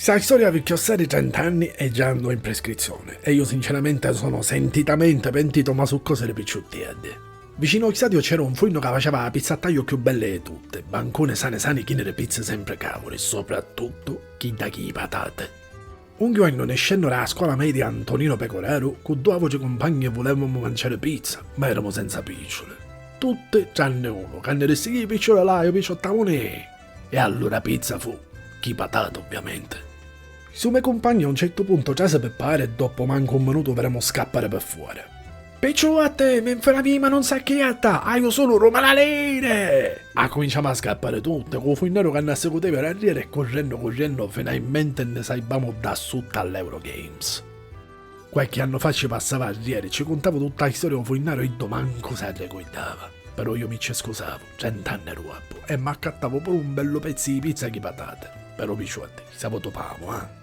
Questa storia vi chiossare 30 anni e già ando in prescrizione e io sinceramente sono sentitamente pentito ma su cose le picciuttiette. Vicino al stadio c'era un forno che faceva la pizza a taglio più belle di tutte, bancone sane chi ne pizze sempre cavoli e soprattutto chi da chi patate. Un giorno ne scendo dalla scuola media Antonino Pecoraro con due voci compagni e volevamo mangiare pizza, ma eravamo senza picciole. Tutte tranne uno, che ne resti picciole là, io picciottavone. E allora pizza fu, chi patate ovviamente. Su miei compagni a un certo punto già si prepara e dopo manco un minuto verremo scappare per fuori. Picciolate, mi infravi ma non sacchietta, io sono romanalene! Cominciamo a scappare tutte, con funnero che ne seguiteva a ridere e correndo, finalmente ne saibamo da sotto all'Eurogames. Qualche anno fa ci passava a ridere, ci contava tutta la storia con funnero e manco se la ricordava. Però io mi ci scusavo, 100 anni ero e mi accattavo pure un bello pezzo di pizza e patate. Però picciolate, siamo topamo,